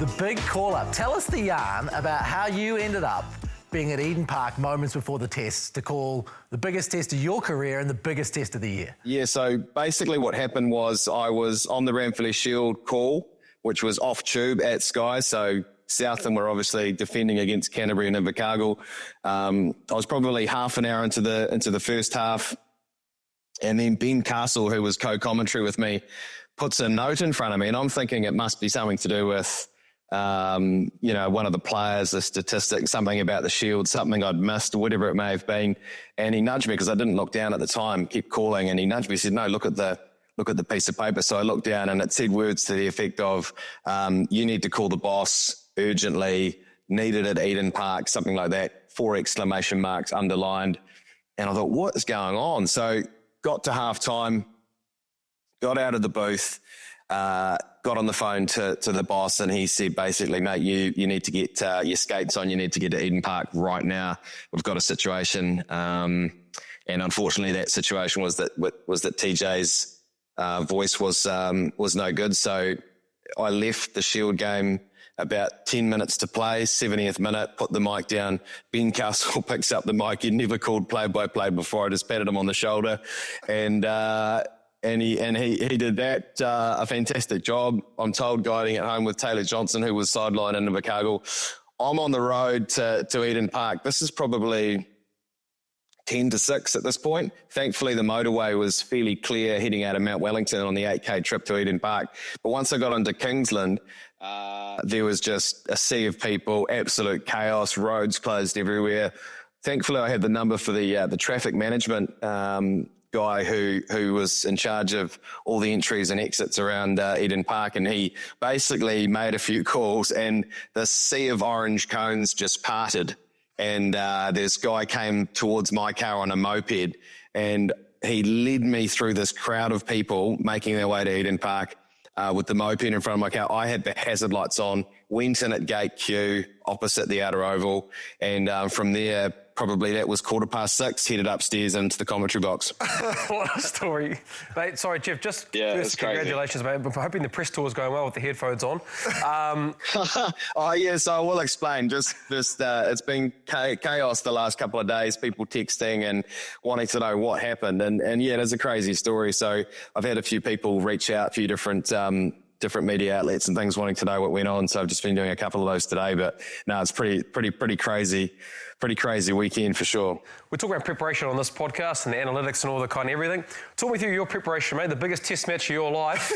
the big call-up. Tell us the yarn about how you ended up being at Eden Park moments before the test to call the biggest test of your career and the biggest test of the year. Yeah, so basically what happened was I was on the Ranfurly Shield call, which was off tube at Sky. So Southland were obviously defending against Canterbury and Invercargill. I was probably half an hour into the first half, and then Ben Castle, who was co-commentary with me, puts a note in front of me, and I'm thinking it must be something to do with one of the players, the statistic, something about the Shield, something I'd missed, or whatever it may have been. And he nudged me because I didn't look down at the time, kept calling, and he nudged me, he said, no, look at the piece of paper. So I looked down and it said words to the effect of, you need to call the boss urgently, needed at Eden Park, something like that, 4 exclamation marks underlined. And I thought, what is going on? So got to half time, got out of the booth, got on the phone to the boss, and he said basically, mate, you need to get your skates on. You need to get to Eden Park right now. We've got a situation. And unfortunately, that situation was that TJ's voice was no good. So I left the Shield game about 10 minutes to play, 70th minute, put the mic down. Ben Castle picks up the mic. He'd never called play-by-play before. I just patted him on the shoulder, and he did that, a fantastic job. I'm told, guiding it home with Taylor Johnson, who was sidelined in Invercargill. I'm on the road to Eden Park. This is probably 10 to 6 at this point. Thankfully, the motorway was fairly clear heading out of Mount Wellington on the 8K trip to Eden Park. But once I got into Kingsland, there was just a sea of people, absolute chaos, roads closed everywhere. Thankfully, I had the number for the traffic management guy who was in charge of all the entries and exits around Eden Park, and he basically made a few calls, and the sea of orange cones just parted, and this guy came towards my car on a moped, and he led me through this crowd of people making their way to Eden Park with the moped in front of my car. I had the hazard lights on, went in at gate Q opposite the outer oval, and from there, probably that was 6:15, headed upstairs into the commentary box. What a story. Mate, sorry, Jeff, just first, congratulations, mate. I'm hoping the press tour is going well with the headphones on. Oh, yes, I will explain. Just it's been chaos the last couple of days, people texting and wanting to know what happened. And yeah, it is a crazy story. So I've had a few people reach out, a few different media outlets and things wanting to know what went on. So I've just been doing a couple of those today, but no, it's pretty crazy weekend for sure. We're talking about preparation on this podcast and the analytics and all the kind of everything. Talk me through your preparation, mate, the biggest test match of your life.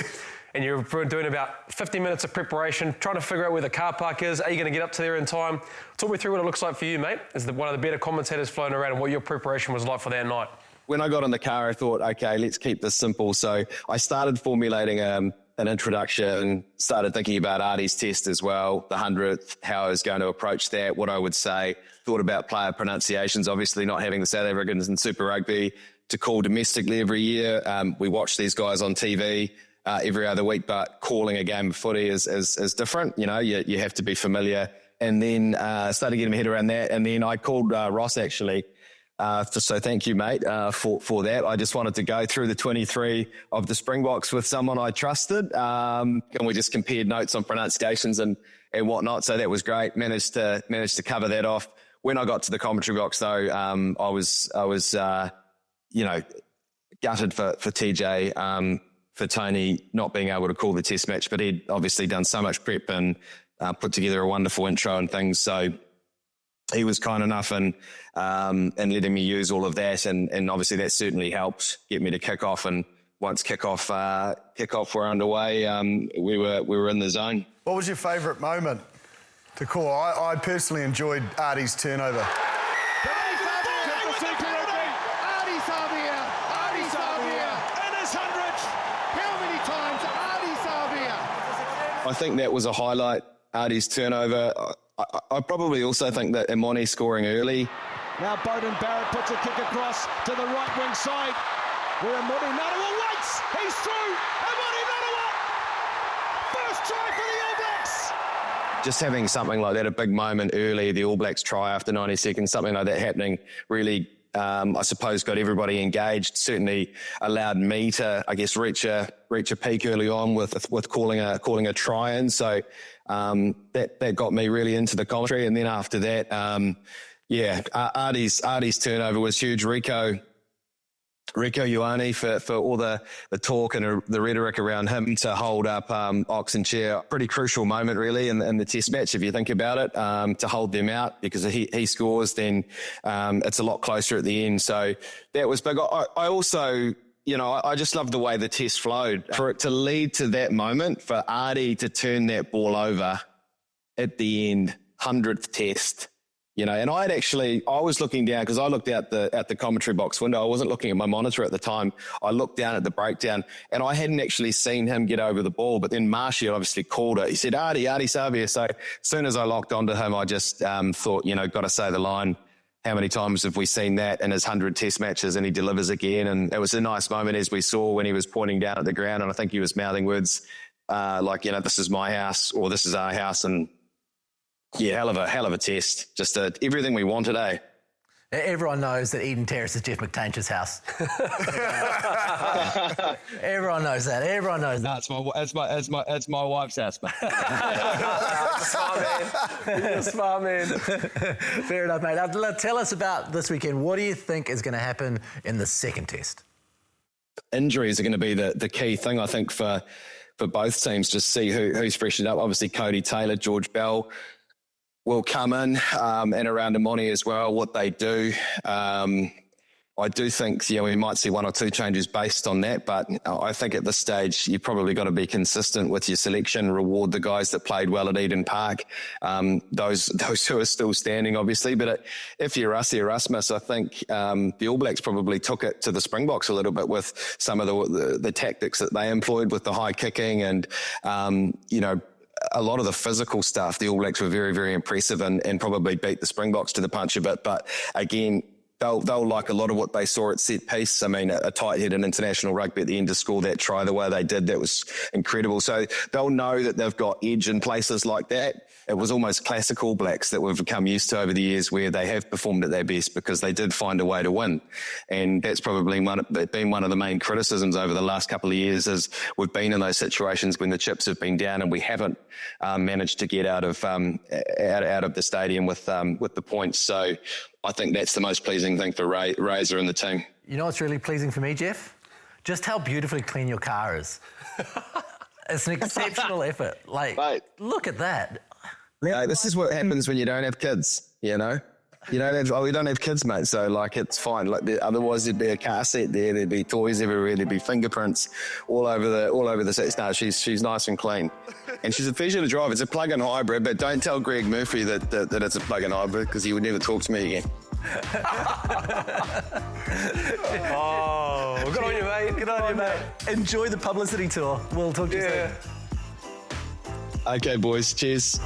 And you're doing about 50 minutes of preparation, trying to figure out where the car park is. Are you going to get up to there in time? Talk me through what it looks like for you, mate, as one of the better commentators floating around, and what your preparation was like for that night. When I got in the car, I thought, okay, let's keep this simple. So I started formulating an introduction, started thinking about Artie's test as well, the 100th, how I was going to approach that, what I would say, thought about player pronunciations, obviously not having the South Africans in Super Rugby to call domestically every year. We watch these guys on TV every other week, but calling a game of footy is different. You know, you have to be familiar. And then started getting my head around that. And then I called Ross actually. So thank you, mate, for that. I just wanted to go through the 23 of the Springboks with someone I trusted. And we just compared notes on pronunciations and whatnot. So that was great. Managed to cover that off. When I got to the commentary box, though, I was gutted for TJ, for Tony not being able to call the test match, but he'd obviously done so much prep and put together a wonderful intro and things. So he was kind enough and letting me use all of that, and obviously that certainly helped get me to kick off. And once kickoff were underway, we were in the zone. What was your favourite moment to call? I personally enjoyed Artie's turnover. I think that was a highlight, Artie's turnover. I probably also think that Imoni scoring early. Now Bowden Barrett puts a kick across to the right wing side, where Imoni Nanawa waits. He's through. Imoni Nanawa, first try for the All Blacks. Just having something like that, a big moment early, the All Blacks try after 90 seconds, something like that happening, really I suppose, got everybody engaged. Certainly allowed me to, I guess, reach a peak early on with calling a try in. So that got me really into the commentary. And then after that, Artie's turnover was huge. Rico Ioane for all the talk and the rhetoric around him to hold up Boks and Chair. Pretty crucial moment, really, in the test match, if you think about it, to hold them out, because if he scores, then it's a lot closer at the end. So that was big. I also, I just love the way the test flowed. For it to lead to that moment, for Artie to turn that ball over at the end, 100th test, and I was looking down, because I looked out the commentary box window. I wasn't looking at my monitor at the time. I looked down at the breakdown, and I hadn't actually seen him get over the ball. But then Marshy obviously called it. He said, Artie Savia. So as soon as I locked onto him, I just thought, got to say the line. How many times have we seen that in his 100 test matches? And he delivers again. And it was a nice moment, as we saw, when he was pointing down at the ground. And I think he was mouthing words like, this is my house, or this is our house. And yeah, hell of a test. Just everything we wanted, eh? Everyone knows that Eden Terrace is Jeff McTainsh's house. Everyone knows that. Everyone knows that. No, it's my wife's house, mate. You're a smart man. Fair enough, mate. Now, tell us about this weekend. What do you think is going to happen in the second test? Injuries are going to be the key thing, I think, for both teams. Just see who's freshened up. Obviously, Cody Taylor, George Bell will come in, and around Amoni as well, what they do. I do think, we might see one or two changes based on that, but I think at this stage, you've probably got to be consistent with your selection, reward the guys that played well at Eden Park, those who are still standing, obviously. But if you're us, Erasmus, I think the All Blacks probably took it to the Springboks a little bit with some of the tactics that they employed with the high kicking and, a lot of the physical stuff. The All Blacks were very, very impressive and probably beat the Springboks to the punch a bit. But again, they'll like a lot of what they saw at set piece. I mean, a tight-headed international rugby at the end to score that try the way they did, that was incredible. So they'll know that they've got edge in places like that. It was almost classic All Blacks that we've become used to over the years, where they have performed at their best because they did find a way to win. And that's probably been one of the main criticisms over the last couple of years, is we've been in those situations when the chips have been down and we haven't managed to get out of the stadium with the points. So I think that's the most pleasing thing for Razor and the team. You know what's really pleasing for me, Jeff? Just how beautifully clean your car is. It's an exceptional effort. Mate. Look at that. Yeah, this is what happens when you don't have kids, we don't have kids, mate, so it's fine. Otherwise there'd be a car seat there, there'd be toys everywhere, there'd be fingerprints all over the seats. No, she's nice and clean. And she's a pleasure to drive. It's a plug-in hybrid, but don't tell Greg Murphy that it's a plug-in hybrid, because he would never talk to me again. Oh, good on you, mate. Good on you, mate. Enjoy the publicity tour. We'll talk to you soon. Okay, boys. Cheers.